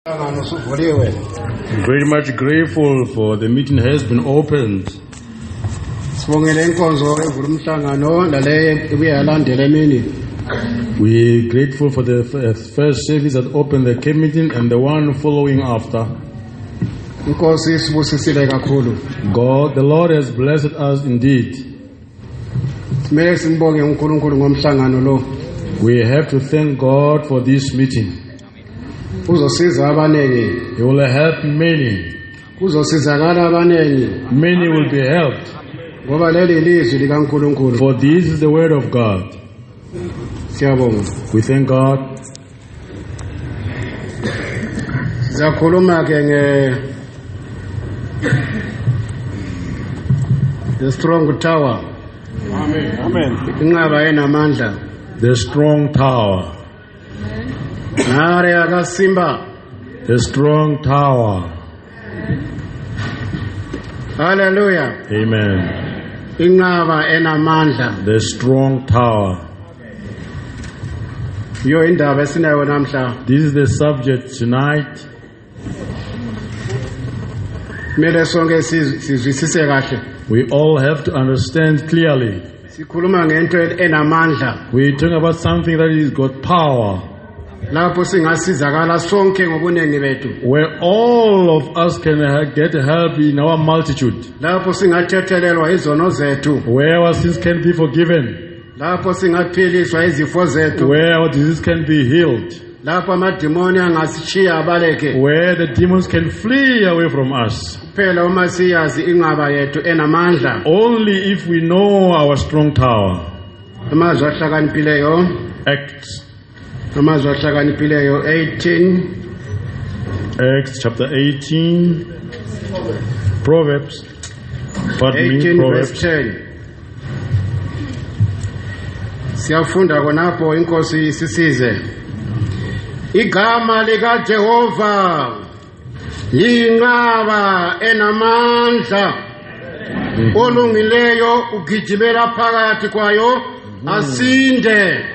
Very much grateful for the meeting has been opened. We're grateful for the first service that opened the meeting and the one following after. God, the Lord has blessed us indeed. We have to thank God for this meeting. He will help many. Many will be helped. For this is the word of God. We thank God. The strong tower. Amen. The strong tower. The strong tower. Hallelujah. Amen. The strong tower. This is the subject tonight. We all have to understand clearly. We talk about something that has got power, where all of us can get help in our multitude, where our sins can be forgiven, where our disease can be healed, where the demons can flee away from us. Only if we know our strong tower. Acts. 18. Acts chapter 18. Proverbs. 18 verse 10. Siyafunda konapho inkosi sisize. Igama lika Jehova liyinqaba enamandla. Olungileyo ugijimela phakathi kwayo asinde.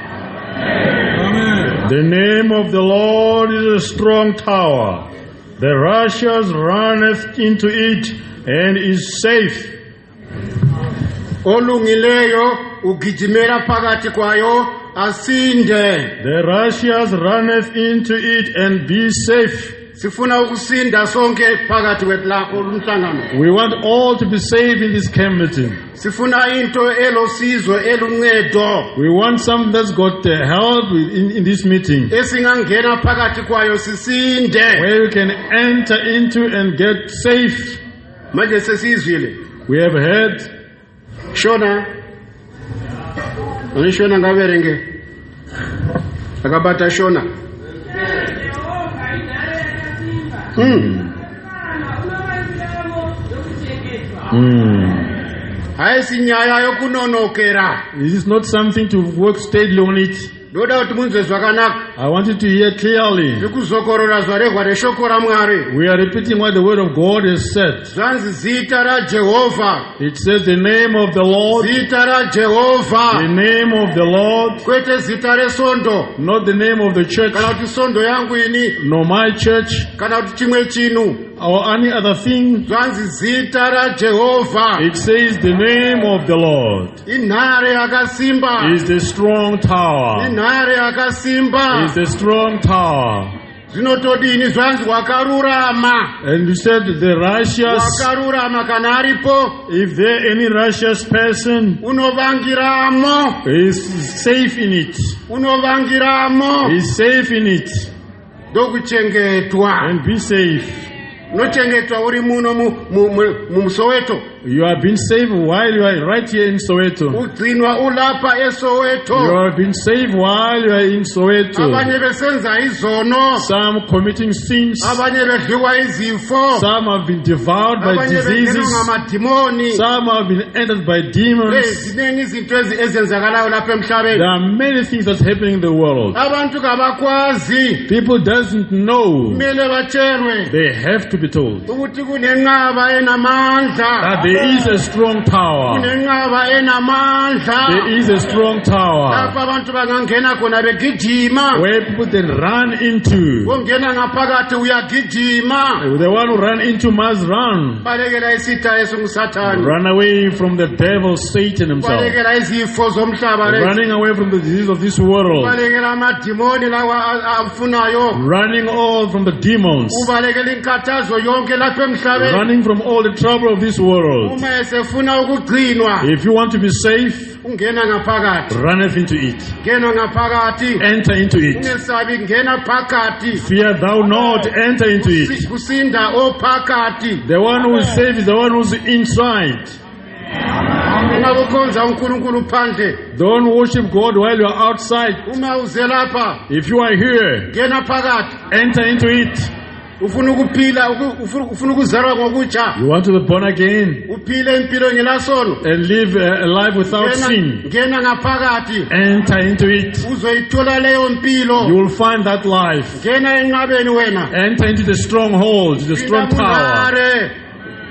The name of the Lord is a strong tower. The righteous runneth into it and is safe. Olungileyo ugijimela phakathi kwayo asinde. The righteous runneth into it and be safe. Sifuna ukusinda sonke phakathi kwethu umhlangano. We want all to be saved in this camp meeting. Sifuna into elosizo eluncedo. We want something that's got help in this meeting. Esingangena phakathi kwayo sisinde. Where we can enter into and get safe. Manje sesizwile. We have heard. Shona. Shona ngaberenge. Akabata Shona. This is not something to work steadily on it. I want you to hear clearly. We are repeating what the word of God has said. It says the name of the Lord. The name of the Lord. Not the name of the church. Nor my church. Or any other thing. It says the name of the Lord is the strong tower. Is the strong tower. And you said the righteous. If there any righteous person is safe in it. Is safe in it. And be safe. You have been saved while you are right here in Soweto. You have been saved while you are in Soweto. Some committing sins. Some have been devoured by diseases. Some have been entered by demons. There are many things that's happening in the world. People doesn't know. They have to be told that There is a strong tower. kunenqaba enamandla There is a strong tower lapho abantu bangangena khona begijima where people then run into. ongena ngaphakathi uyagijima The one who run into must run. balekela isitha esingusathane Run away from the devil, Satan himself. balekela izifo zomhlaba lezi Running away from the disease of this world. ubalekela amadimoni lawa afunayo Running all from the demons. ubalekela inkathazo yonke lapha emhlabeni Running from all the trouble of this world. uma esefuna ukugcinwa If you want to be safe, ungena ngaphakathi runneth into it. ngena ngaphakathi Enter into it. ungesabi ngena phakathi Fear thou not, enter into it. kusinda ophakathi The one who is safe is the one who's inside. ungabukhonza uNkulunkulu phandle Don't worship God while you are outside. uma uze lapha If you are here, ngena phakathi enter into it. ufuna ukuphila ufuna ukuzalwa ngokutsha You want to be born again uphile impilo ngelasono and live a life without sin. ngena ngaphakathi Enter into it. uzoyithola leyo mpilo You will find that life. ngena enqabeni wena Enter into the stronghold, the strong tower.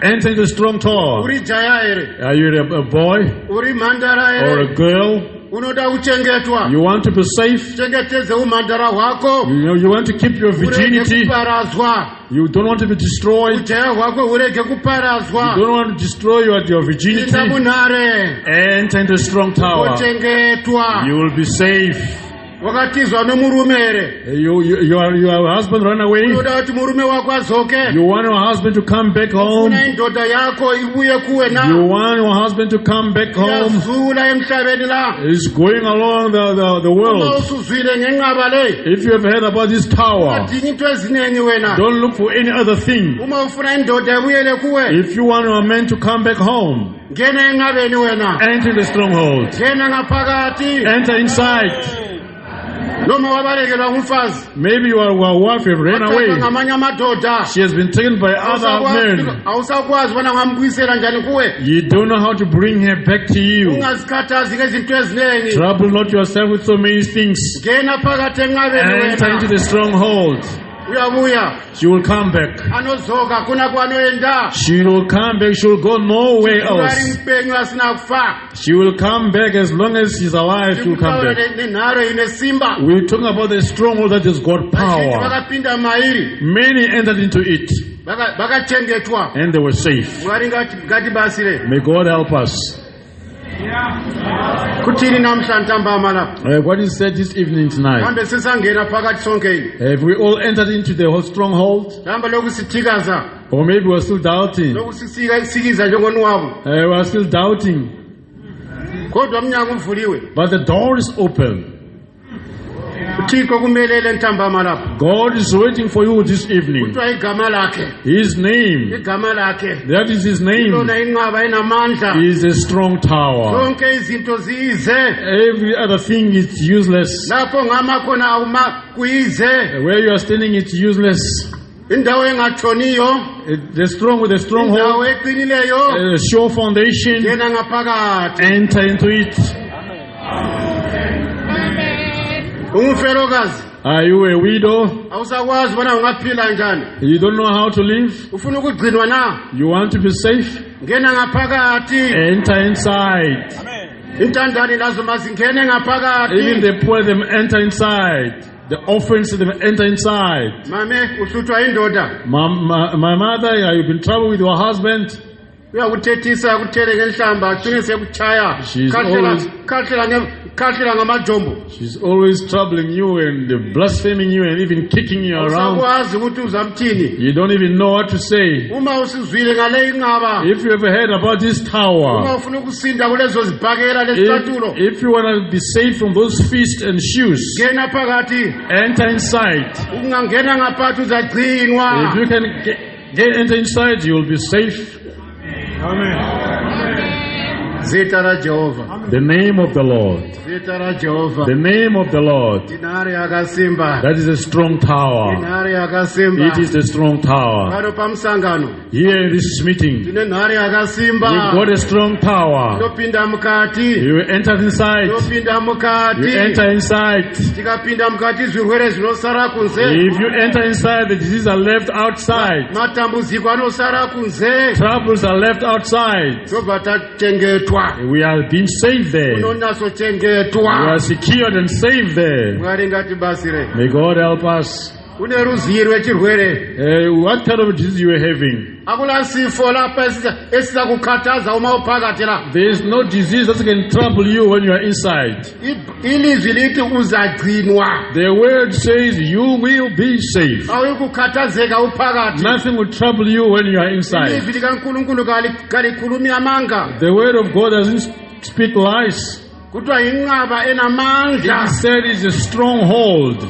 Enter into the strong tower. uri jaya ere Are you a boy uri mandara or ere a girl? unoda kuchengetwa You want to be safe. chengetedze umandara hwako You want to keep your urege virginity. kuparadzwa You don't want to be destroyed. ujaya hwako urege You kuparadzwa don't want to destroy your inda virginity. munhare Enter into a strong tower. kochengetwa You will be safe. wakatizwa nomurume ere Your husband run away. unoda kuti murume wako adzoke You want your husband to come back home. una indodha yako ibuye kuwe You na want your husband to come back home. yazula emhlabeni la He's going along the uma world. usuzwile ngenqaba le If you have heard about this tower, adinga into eziningi wena don't look for any other thing. uma ufuna indoda ibuyele kuwe If you want your man to come back home, ngena enqabeni wena enter the stronghold. ngena ngaphakathi Enter inside. noma wabalekelwa ngumfazi Maybe your wife have ran wathathwa away. ngamanye amadoda She has been taken by other men. awusakwazi bona ngambuyisela njani kuwe You don't know how to bring her back to you. ungazikhathazi ngezinto eziningi Trouble not yourself with so many things. ngena phakathi enqabeni Enter into wena the stronghold. uyabuya She will come back. anozoka kuna kwanoenda She will come back. She will go nowhere ungari else. mpenyu asina kufa She will come back as long as she's alive. She will come back. nenharo ine simba We're talking about the stronghold that has got vazhinji power. vakapinda mairi Many entered into it vakachengetwa and they were safe. mwari ngatibatsire May God help us. kutini namhlanje ntambama lapha What is said this evening tonight? kambe sisangena phakathi sonke yini Have we all entered into the whole stronghold? hamba lokusithikaza Or maybe we're still doubting. lokusisikiza njengonwabo We're still doubting. kodwa umnyango uvuliwe But the door is open. uthixo kumelele ntambama lapha God is waiting for you this evening. kuthiwa igama lakhe His name, igama lakhe that is His name, lona inqaba enamandla is a strong tower. zonke izinto ziyize Every other thing is useless. lapho ngama khona awuma kuyize Where you are standing, it's useless. indawo engatshoniyo The strong with a indawo stronghold, eqinileyo a sure foundation, ngena ngaphakathi enter into it. ungumfelokazi Are you a widow? awusakwazi bona ungaphila njani You don't know how to live? ufuna ukugcinwa na You want to be safe? ngena ngaphakathi Enter inside. intandane lazo mazingene Even ngaphakathi the poor, them enter inside. The orphans, them enter inside. mame uhluthwa indoda My mother, you've been trouble with your husband. uyakuthethisa kuthele ngenhlamba agcine sekutshaya She's always- khahlela ngamajombo She's always troubling you and blaspheming you and even kicking you around. awusakwazi ukuthi uzamthini You don't even know what to say. uma usizwile ngale inqaba If you ever heard about this uma tower, ufuna ukusinda kulezo zibhakela lesicathulo if you want to be safe from those feast and shoes, ngena phakathi enter inside. ungangena ngaphakathi uzagcinwa If you can enter inside, you will be safe. Zita ra Jehova. The name of the Lord. Zita ra Jehova. The name of the Lord. Inhare yakasimba. That is a strong tower. Inhare yakasimba. It is a strong tower. Pano pamsangano. Here in this meeting, Tine nhare yakasimba. we've got a strong tower. Topinda mukati. You enter inside. Topinda You mukati. enter inside. Tikapinda mukati zvirwere zvinosara kunze. If you enter inside, the diseases are left outside. Matambudziko anosara kunze. Troubles are left outside. Tobva tachengetwa. We are being saved there. We Unonatsochengetwa. are secured and saved there. Mwari ngatibatsire. May God help us. Une ruzivi rwechirwere. What kind of disease you are having? Akuna sifo lapha esisa kukhathaza uma uphakathi la. There is no disease that can trouble you when you are inside. Ilizwi lithi uzagcinwa. The word says you will be safe. Awukukhathazeka uphakathi. Nothing will trouble you when you are inside. Ilizwi likaNkulunkulu kalikhulumi amanga. The word of God doesn't speak lies. Kuthiwa inqaba enamandla. It said it's a stronghold.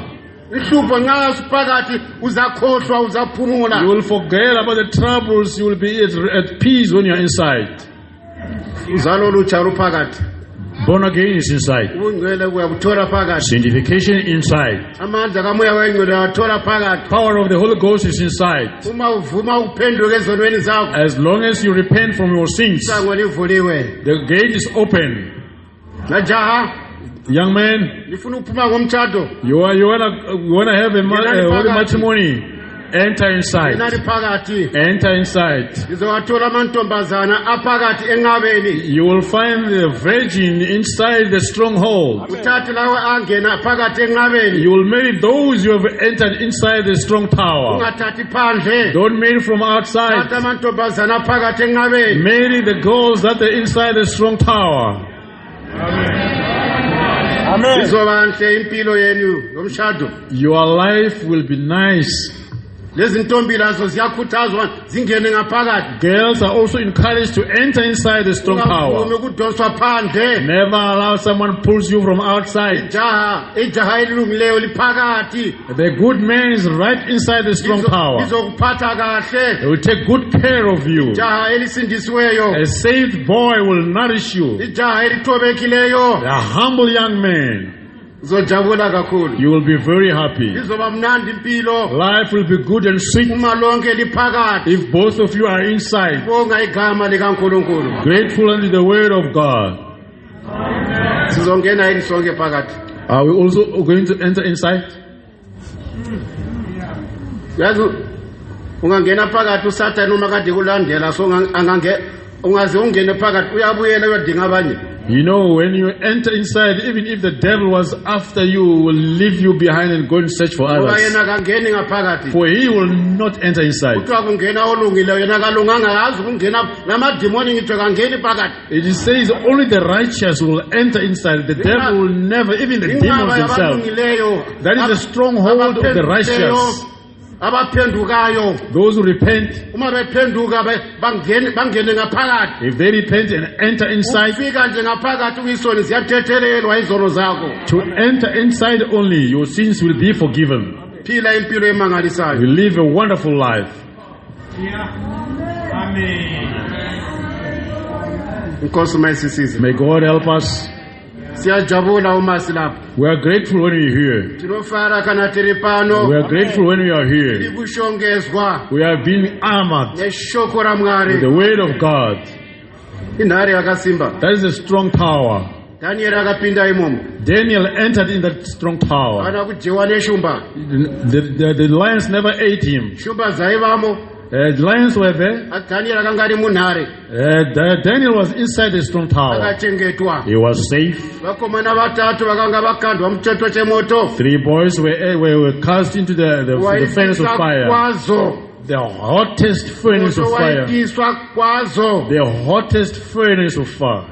Ihlupho nxa uphakathi uzakhohlwa You uzaphumula. will forget about the troubles. You will be at peace when you are inside. Uzalo lutsha luphakathi. Born again is inside. Ubungcwele uyabuthola phakathi. Sanctification inside. Amandla kamoya wengcwele uyathola phakathi. Power of the Holy Ghost is inside. Uma uvuma uphenduke ezonweni zakho. As long as you repent from your sins, Isango livuliwe. the gate is open. Najaha Young man, lifuna ukuphuma ngomtshado. you wanna have a holy matrimony. Enter inside. Inali phakathi. Enter inside. Izowathola amantombazana aphakathi enqabeni. You will find the virgin inside the stronghold. Uthathe lawe angena phakathi enqabeni. You will marry those you have entered inside the strong tower. Ungathathi phandle. Don't marry from outside. Thatha amantombazana phakathi enqabeni. Marry the girls that are inside the strong tower. Izoba nhle impilo yenu yomshado. Your life will be nice. Lezi ntombi lazo ziyakhuthazwa zingene ngaphakathi. Girls are also encouraged to enter inside the strong tower. Ungavumi ukudonswa phandle. Never allow someone pulls you from outside. Ijaha elilungileyo liphakathi. The good man is right inside the strong tower. Lizokuphatha kahle. He will take good care of you. Ijaha elisindisiweyo. A saved boy will nourish you. Ijaha elithobekileyo. A humble young man. Uzojabula kakhulu. You will be very happy. Izoba mnandi impilo. Life will be good and sweet Uma lonke liphakathi. if both of you are inside. Bonga igama likaNkulunkulu. Grateful unto the word of God. Sizongena yini sonke phakathi. Are we also going to enter inside? Yazi ungangena phakathi uSathane uma kade kulandela so ungaze ungene phakathi uyabuyela uyodinga abanye. You know, when you enter inside, even if the devil was after you, will leave you behind and go and search for Ngoba others. yena kangeni ngaphakathi. For he will not enter inside. Kuthiwa kungena olungileyo yena kalunganga akazi ukungena namadimoni ngithe kangeni phakathi. It says only the righteous will enter inside. The devil will never, even the demons themselves. That is the stronghold of the righteous. Abaphendukayo. Those who repent, Uma bephenduka bangene ngaphakathi. if they repent and enter inside, Ufika nje ngaphakathi uyisoni ziyathethelelwa izono zakho. to enter inside only, your sins will be forgiven. Phila impilo emangalisayo. You live a wonderful life. Inkosi mayisisize. May God help us. Siyajabula uma silapha. We are grateful when we are here. Tinofara kana tiri pano. We are grateful when we are here. Tikushongezwa We are being armored neshoko ra with Mwari. the word of God. Inhare yakasimba. That is a strong tower. Daniel akapinda imomo. Daniel entered in that strong tower. Kana kujiwa neshumba. The lions never ate him. Shumba zaivamo. The lions were there. Daniel akangari munhare. Daniel was inside the strong tower. Akachengetwa. He was safe. Vakomana vatatu vakanga vakandwa muchoto chemoto. 3 boys were cast into the furnace of fire. Kwazo. The hottest furnace of fire. Waitiswa kwazo. The hottest furnace of fire.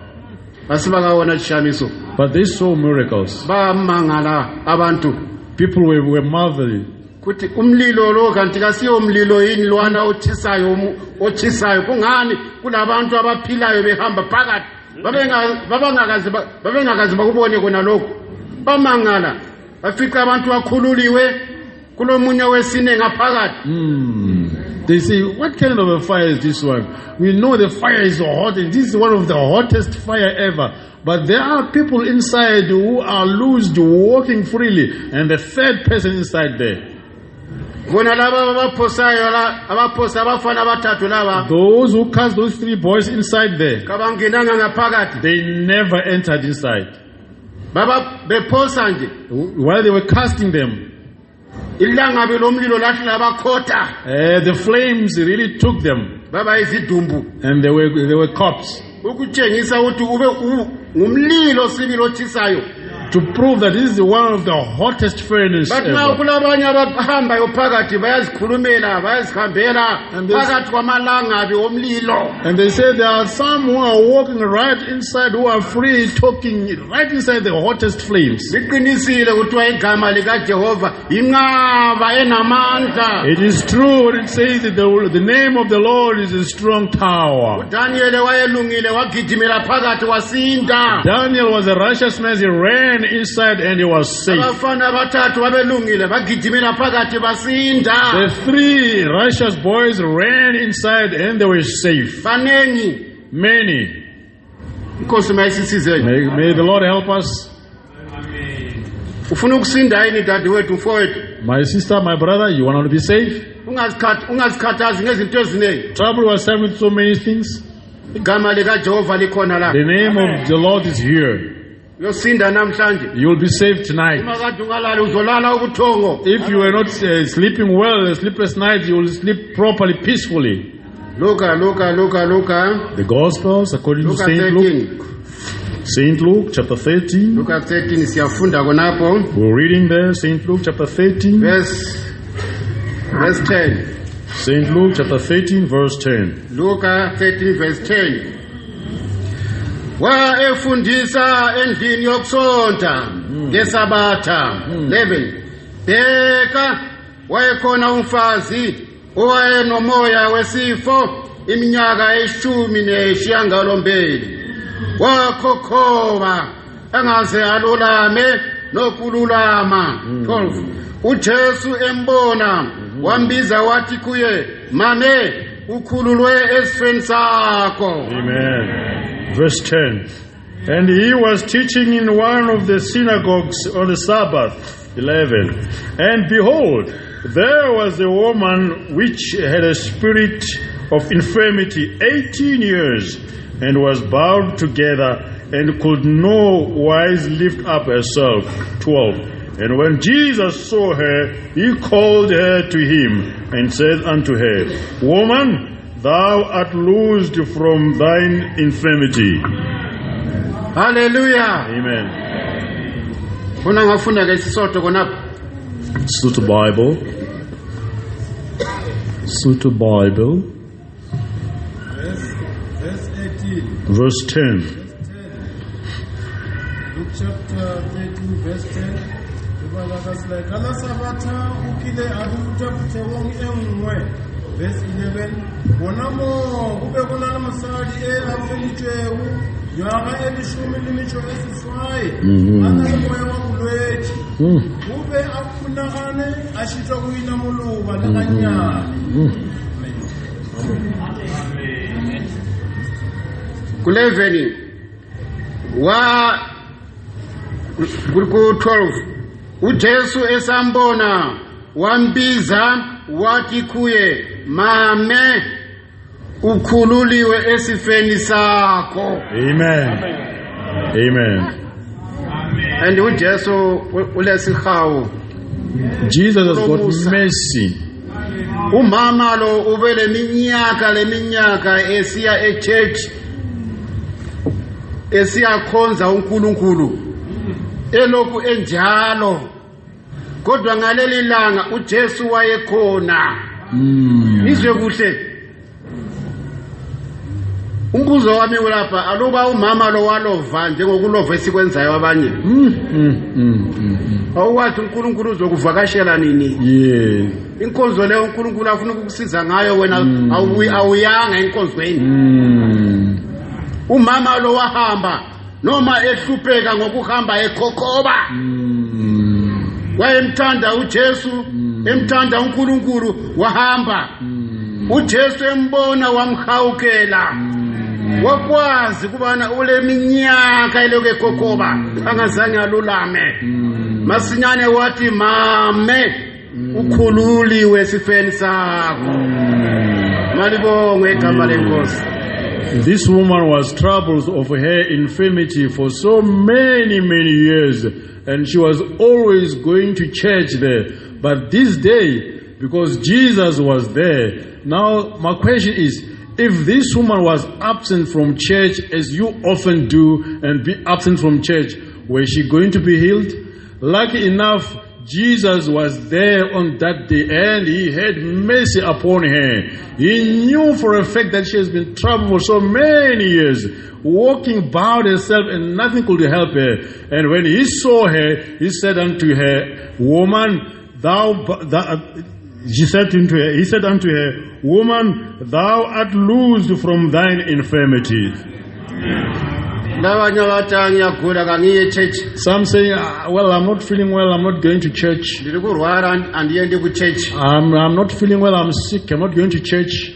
Asi vakaona chishamiso. But they saw miracles. Vamangala abantu. People were marveling. Kuti umlilo lo kanti kasiyo umlilo yini lwana othisayo kungani kulabantu abaphilayo behamba phakathi babengakazi bakubone kona lokho bamangala bafica abantu bakhululiwe kulomunye wesine ngaphakathi They say, what kind of a fire is this one? We know the fire is hot, and this is one of the hottest fire ever. But there are people inside who are loosed, walking freely, and the third person inside there. Those who cast those 3 boys inside there, they never entered inside. While they were casting them, the flames really took them, and they were corpses. To prove that this is one of the hottest furnaces ever. And they say there are some who are walking right inside, who are free, talking right inside the hottest flames. It is true what it says, that the name of the Lord is a strong tower. Daniel was a righteous man, he ran inside and he was safe. The 3 righteous boys ran inside and they were safe. Many. May the Lord help us. My sister, my brother, you want to be safe? Trouble was having so many things. The name of the Lord is here. You will be saved tonight. If you are not sleeping well, a sleepless night, you will sleep properly, peacefully. The Gospels according to Saint Luke. Saint Luke chapter 13. We're reading there, Saint Luke chapter 13. Verse 10. Saint Luke chapter 13 verse 10. Luke 13 verse 10. Wa efundisa endlini yokusonta ngesabatha 11. Bheka wayekhona umfazi owayenomoya wesifo iminyaka 18. Wakhokhoba engaze alulame nokululama. 12. uJesu embona wambiza wathi kuye, mame ukhululwe esifeni sakho. Amen. Verse 10. And he was teaching in one of the synagogues on the Sabbath. 11. And behold, there was a woman which had a spirit of infirmity 18 years, and was bound together, and could no wise lift up herself. 12. And when Jesus saw her, he called her to him, and said unto her, Woman, thou art loosed from thine infirmity. Hallelujah. Amen. Sutu Bible. Sutu Bible. Verse 10. Luke chapter 13 verse 10. Verse 11. Bonamo kube kunala masali afenitsheu nyaka elishumi limicho esiswaye akamoya wakulwethi kube afunakane ashitwa kuyina muluka lakanyani. Kuleveni wa ku 12. uJesu esambona wambiza wathi kuye, mame ukhululiwe esifeni sakho. Amen. Amen. And uJesu ulesihawu. Jesus has got mercy. Umama lo ubele leminyaka esiya echurch, esiya khonza uNkulunkulu eloku enjalo, kodwa ngaleli langa uJesu wayekhona. Izwe kuhle. Umbuzo wami ulapha, aluba umama lo walova njengokulova esikwenzayo abanye. Awuwathi uNkulunkulu uzokuvakashela nini? Yeah. Inkonzo leyo uNkulunkulu afuna ukukusiza ngayo wena awuyanga enkonzweni. Umama lo wahamba noma ehlupheka ngokuhamba ekhokhoba. Wayemthanda uJesu, emthanda uNkulunkulu, wahamba. uJesu embona wamhawukela wakwazi kubana ule minyaka elokhu ekokoba angazange alulame masinyane wathi mame ukhululiwe sifeni sakho malibongwe igama lenkosi. This woman was troubled of her infirmity for so many years, and she was always going to church there. But this day, because Jesus was there, now my question is, if this woman was absent from church, as you often do, and be absent from church, was she going to be healed? Lucky enough, Jesus was there on that day and he had mercy upon her. He knew for a fact that she has been troubled for so many years, walking about herself and nothing could help her. And when he saw her, he said unto her, Woman, he said unto her, Woman, thou art loosed from thine infirmity. Some say, well, I'm not feeling well, I'm not going to church. I'm not feeling well, I'm sick, I'm not going to church.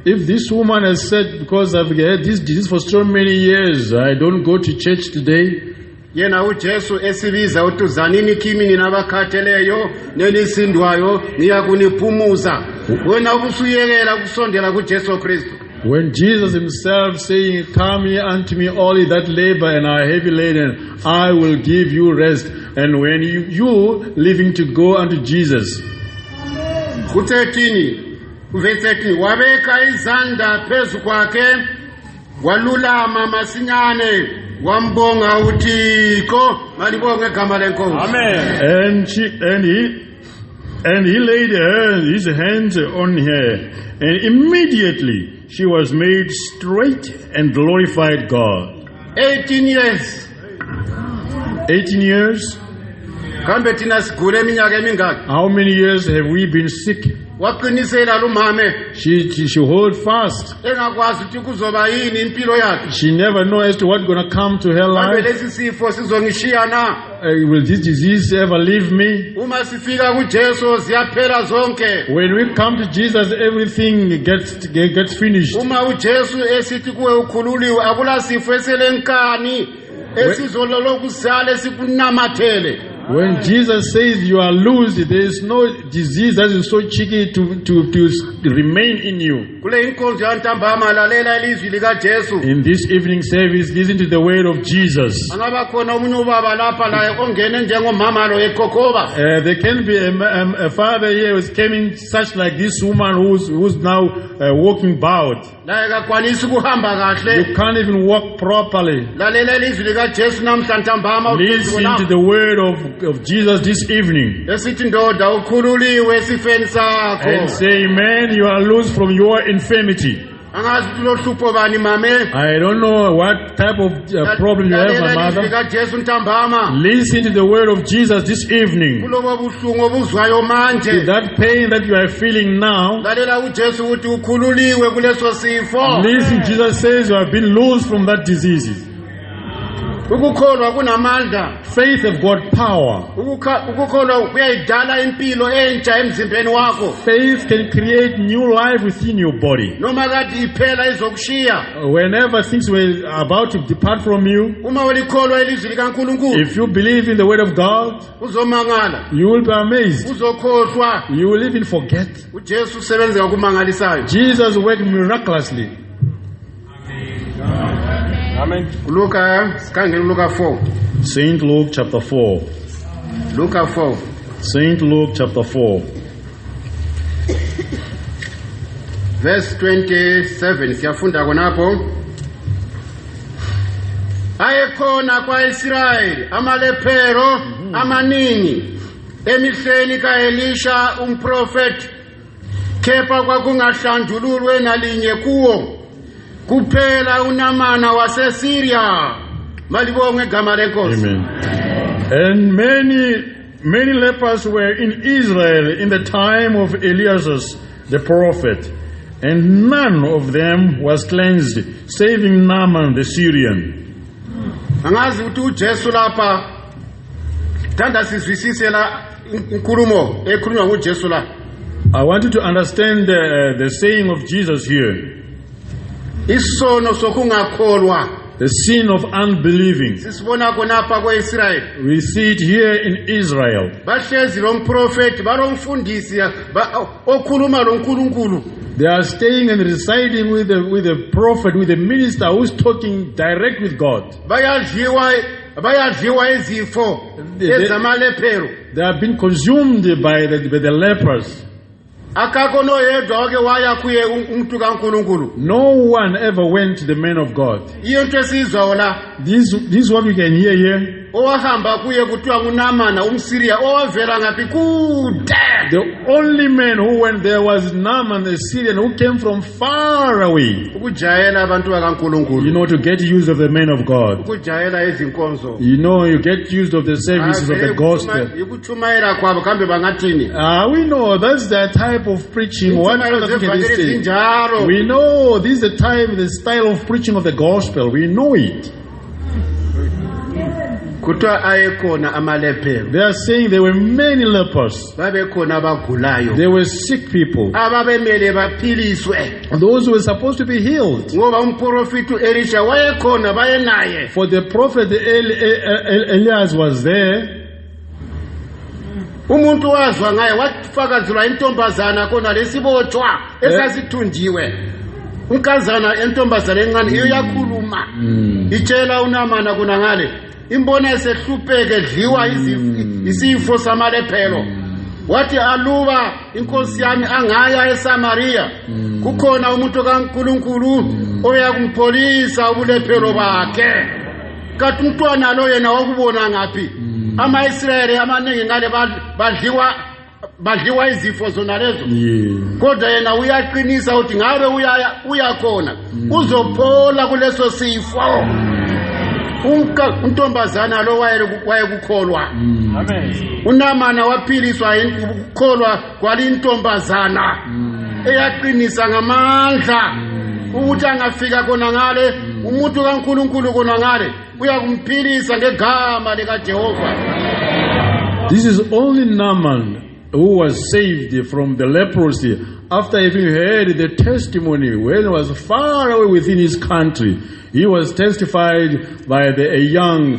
If this woman has said, because I've had this disease for so many years, I don't go to church today. Yena uJesu esibiza utuzanini kimi ninabakhatheleyo nelisindwayo ngiyakunipumuza wena ubusuyekela kusondela kuJesu Kristu. When Jesus himself saying, Come ye unto me all ye that labor and are heavy laden, I will give you rest. And when you living to go unto Jesus. Verse 13 wabeka izandla phezu kwakhe walulama masinyane wambonga uThixo malibonge igama lenkosi. Amen. And he laid his hands on her, and immediately she was made straight and glorified God. 18 years. 18 years. How many years have we been sick? She hold fast. She never knows as to what's going to come to her life. Will this disease ever leave me? When we come to Jesus, everything gets finished. When Jesus says you are loose, there is no disease that is so cheeky to remain in you. In this evening service, listen to the word of Jesus. There can be a father here who is coming such like this woman who's now walking bowed. You can't even walk properly. Listen to the word of Jesus this evening. And say, Amen, you are loose from your infirmity. I don't know what type of problem you have, my mother. Listen to the word of Jesus this evening. To that pain that you are feeling now, listen, Jesus says you have been loose from that disease. Faith have got power. Faith can create new life within your body. Whenever things were about to depart from you, if you believe in the word of God, you will be amazed. You will even forget. Jesus worked miraculously. Amen. Luke 4. Saint Luke chapter 4. Luke 4. Saint Luke chapter 4. Verse 27. Siyafunda konapho. Ayekhona kwa-Israyeli amalephero amaningi emihleni ka-Elisha umprofeti, kepha kwakungahlanjululwe nalinye kuwo kuphela uNamana waseSyria. Malibonge igama lenkosi. Amen. And many lepers were in Israel in the time of Elias the prophet, and none of them was cleansed, saving Naaman the Syrian. Angazi ukuthi uJesu lapha Thanda sizwisise la inkulumo ekhulunywa nguJesu la. I want you to understand the saying of Jesus here. Isono sokungakholwa The sin of unbelieving. sisibona konapha kweIsrael. We see it here in Israel. Bahlezi lo mprofeti balomfundisi okhuluma lo nkulunkulu. They are staying and residing with the prophet, with the minister who's talking direct with God. bayadliwa izifo ezamalephero. They have been consumed by the lepers. Akakho noyedwa oke waya kuye umuntu kaNkulunkulu. No one ever went to the man of God. Iyo nto esizwa la. This is what we can hear here. Owahamba kuye kuthiwa nguNamana umSiria owavela ngaphi kude. The only man who went there was Naaman the Syrian, who came from far away. Ukujayela abantu bakaNkulunkulu. To get use of the man of God. Ukujayela izinkonzo. You get used of the services of the gospel. Ukuchumayela kwabo kambe bangathini? We know that's the type of preaching. What other thing can they say? We know this is the type, the style of preaching of the gospel. We know it. They are saying there were many lepers. There were sick people. Those who were supposed to be healed. For the prophet Elias was there. Umuntu wazwa ngaye wafakazilwa intombazana kona lesibotshwa esasithunjiwe. Unkazana entombazana encane iyo yakhuluma. Itshela uNamana kuna ngale. Imbona esehlupheke dliwa isifo samalephero. Wathi aluba inkosi yami angaya eSamaria. Kukhona umuntu kaNkulunkulu oya kumpholisa ubulephero bakhe. Kathi umntwana lo yena wakubona ngaphi? Ama-Israyeli amaningi ngale badliwa izifo zona lezo. Kodwa yena uyaqinisa ukuthi ngabe uyakhona uzophola kuleso sifo. Untombazana lo wayekukholwa. uNamana waphiliswa ukukholwa kwalintombazana eyaqinisa ngamandla ukuthi angafika kona ngale umuntu kaNkulunkulu kona ngale uyakumphilisa ngegama likaJehova. This is only Naaman who was saved from the leprosy after having heard the testimony when he was far away within his country. He was testified by a young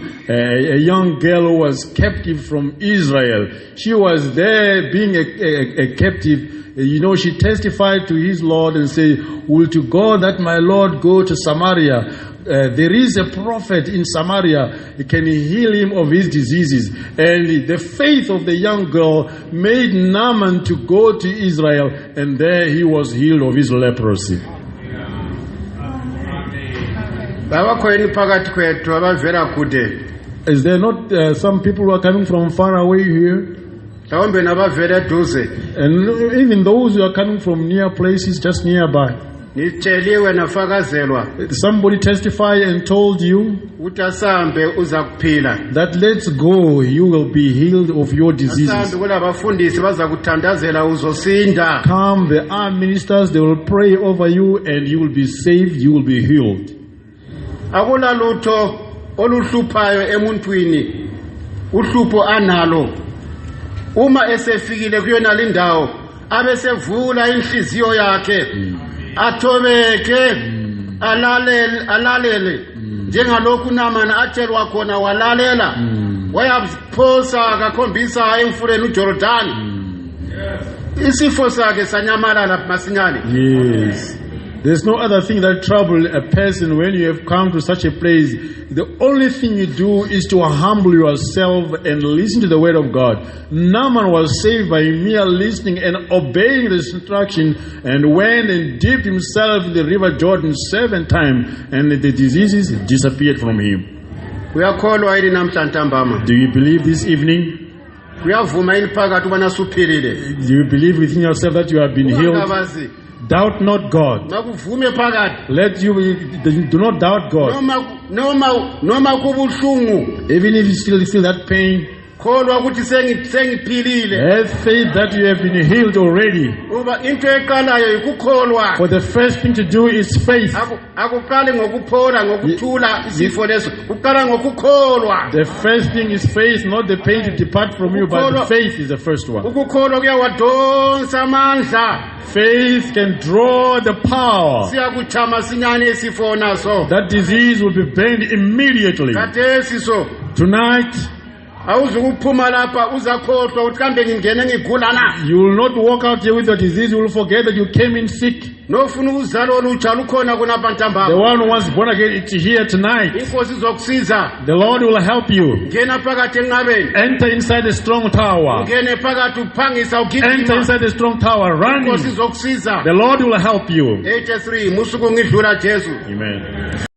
girl who was captive from Israel. She was there being a captive. She testified to his Lord and said, "Will to God that my Lord go to Samaria. There is a prophet in Samaria. He can heal him of his diseases." And the faith of the young girl made Naaman to go to Israel, and there he was healed of his leprosy. Is there not some people who are coming from far away here? And even those who are coming from near places, just nearby. Somebody testified and told you that let's go, you will be healed of your diseases. Come, the armed ministers, they will pray over you and you will be saved, you will be healed. Akula lutho oluhluphayo emuntwini uhlupho analo uma esefikile kuyona lindawo abesevula inhliziyo yakhe athobeke alalele njengalokhu uNamana atshelwa khona walalela wayaphosa akakhombisa emfuleni uJordani isifo sakhe sanyamalala masinyane. Yes. There's no other thing that trouble a person when you have come to such a place. The only thing you do is to humble yourself and listen to the word of God. Naaman was saved by mere listening and obeying the instruction, and went and dipped himself in the river Jordan 7 times, and the diseases disappeared from him. Do you believe this evening? Do you believe within yourself that you have been healed? Doubt not God. Let you do not doubt God. Even if you still feel that pain, kholwa ukuthi sengiphilile. Have faith that you have been healed already. Uba into eqalayo ikukholwa. For the first thing to do is faith. Akuqali ngokuphola ngokuthula isifo leso. Uqala ngokukholwa. The first thing is faith, not the pain to depart from you, but the faith is the first one. Ukukholwa kuyawadonsa amandla. Faith can draw the power. Siyakuchama sinyane isifo naso. That disease will be banned immediately. Khathesi so. Tonight, awuzukuphuma lapha uzakhohlwa ukuthi kambe ngingene ngigula na. you will not walk out here with the disease. You will forget that you came in sick. Nofuna uzalo olutsha lukhona kunapha ntambama. The one who was born again is here tonight. Inkosi izokusiza. The Lord will help you. Ngena phakathi enqabeni. Enter inside the strong tower. Ngene phakathi uphangisa Enter ugijima. inside the strong tower. Run. Inkosi izokusiza. The Lord will help you. 83 musuku ngidlula Jesu. Amen.